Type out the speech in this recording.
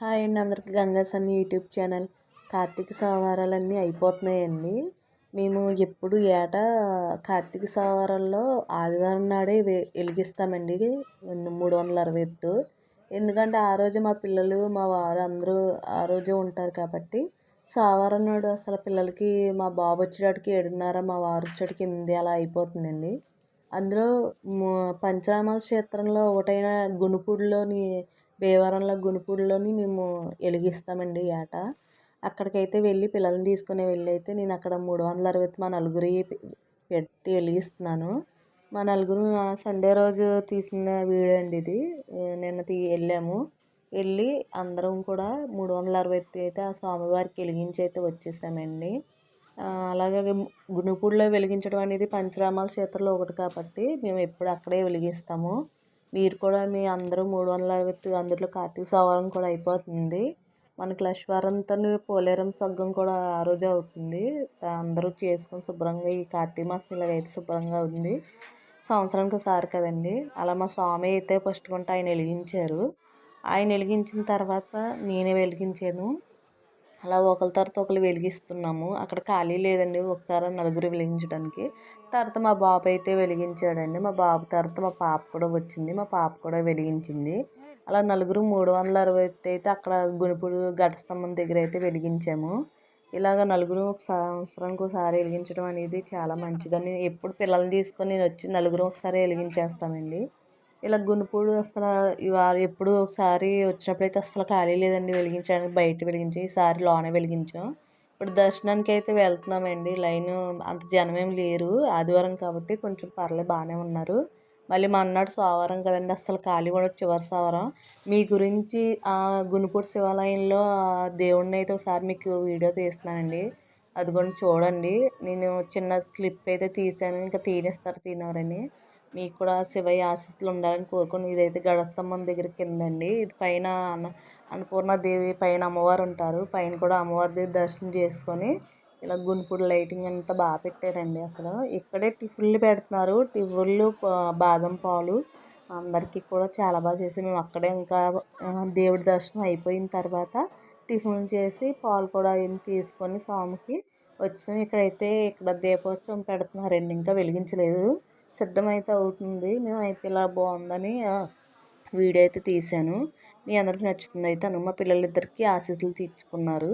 Hi అండి, అందరికి గంగా సన్ని YouTube channel. Karthika సోమవారాలన్నీ అయిపోతున్నాయండి. మేము ఎప్పుడు ఏటా కార్తీక సోమవారంలో ఆదివారం నాడే వెలిగిస్తామండి 360 ఎందుకంటే ఆ రోజు మా పిల్లలు మా వారు అందరూ ఆ రోజే ఉంటారు కాబట్టి సోమవారం నాడు అసలు పిల్లలకి మా బాబు వచ్చేటికి 7:30, మా వారు వచ్చేటికి 8 అలా అయిపోతుందండి. అందులో పంచరామాల క్షేత్రంలో ఒకటైన గుణుపూడిలోని భీమవరంలో గుణుపూడిలోని మేము వెలిగిస్తామండి ఏటా. అక్కడికైతే వెళ్ళి పిల్లల్ని తీసుకుని వెళ్ళి అయితే నేను అక్కడ 360 మా నలుగురి పెట్టి వెలిగిస్తున్నాను. మా నలుగురు సండే రోజు తీసిన వీడియో అండి ఇది. నిన్న వెళ్ళాము. వెళ్ళి అందరం కూడా 360 అయితే ఆ స్వామివారికి వెలిగించి అయితే వచ్చేసామండి. అలాగే గుణుపూడిలో వెలిగించడం అనేది పంచరామాల క్షేత్రంలో ఒకటి కాబట్టి మేము ఎప్పుడు అక్కడే వెలిగిస్తాము. మీరు కూడా మీ అందరూ 360 అందులో కార్తీక సోమవారం కూడా అయిపోతుంది. మనకి లక్ష్మీవారంతో పోలేరం సొగ్గం కూడా ఆ రోజే అవుతుంది. అందరూ చేసుకొని శుభ్రంగా ఈ కార్తీక మాసం ఇలాగైతే శుభ్రంగా ఉంది. సంవత్సరానికి ఒకసారి కదండి. అలా మా స్వామి అయితే ఫస్ట్ కొంట ఆయన వెలిగించారు. ఆయన వెలిగించిన తర్వాత నేనే వెలిగించాను. అలా ఒకరి తర్వాత ఒకరు వెలిగిస్తున్నాము. అక్కడ ఖాళీ లేదండి ఒకసారి నలుగురు వెలిగించడానికి. తర్వాత మా బాబు అయితే వెలిగించాడండి. మా బాబు తర్వాత మా పాప కూడా వచ్చింది. మా పాప కూడా వెలిగించింది. అలా నలుగురు 360 అయితే అక్కడ గుణిపూడి ఘటస్తంభం దగ్గర అయితే వెలిగించాము. ఇలాగ నలుగురు ఒక సంవత్సరానికి ఒకసారి వెలిగించడం అనేది చాలా మంచిదని ఎప్పుడు పిల్లల్ని తీసుకొని నేను వచ్చి నలుగురు ఒకసారి వెలిగించేస్తామండి. ఇలా గుణుపూడు అసలు ఇవాళ ఎప్పుడు ఒకసారి వచ్చినప్పుడైతే అసలు ఖాళీ లేదండి వెలిగించడానికి. బయట వెలిగించి ఈసారి లోనే వెలిగించాం. ఇప్పుడు దర్శనానికి అయితే వెళ్తున్నామండి. లైన్ అంత జనమేం లేరు, ఆదివారం కాబట్టి కొంచెం పర్లేదు బాగానే ఉన్నారు. మళ్ళీ మన్నాడు సోమవారం కదండి, అస్సలు ఖాళీ కూడా చివరి సోమవారం. మీ గురించి ఆ గుణుపూడి శివాలయంలో దేవుడిని అయితే ఒకసారి మీకు వీడియో తీస్తున్నానండి. అది కూడా చూడండి. నేను చిన్న క్లిప్ అయితే తీసాను, ఇంకా తీనేస్తారు తినవరని. మీకు కూడా శివయ్య ఆశీస్సులు ఉండాలని కోరుకుని ఇదైతే గడస్తంభం దగ్గర కిందండి. ఇది పైన అన్నపూర్ణాదేవి పైన అమ్మవారు ఉంటారు. పైన కూడా అమ్మవారి దగ్గర దర్శనం చేసుకొని ఇలా గుణిపూడి లైటింగ్ అంతా బాగా పెట్టారండి. అసలు ఇక్కడే టిఫిన్లు పెడుతున్నారు. టిఫిన్లు బాదం పాలు అందరికీ కూడా చాలా బాగా చేసి మేము అక్కడే ఇంకా దేవుడి దర్శనం అయిపోయిన తర్వాత టిఫిన్ చేసి పాలు కూడా తీసుకొని స్వామికి వచ్చాము. ఇక్కడ దీపోత్సవం పెడుతున్నారండి, ఇంకా వెలిగించలేదు. సిద్ధమైతే అవుతుంది. మేమైతే ఇలా బాగుందని వీడియో అయితే తీశాను. మీ అందరికి నచ్చుతుంది అయితే మా పిల్లలిద్దరికీ ఆశీస్సులు తీర్చుకున్నారు.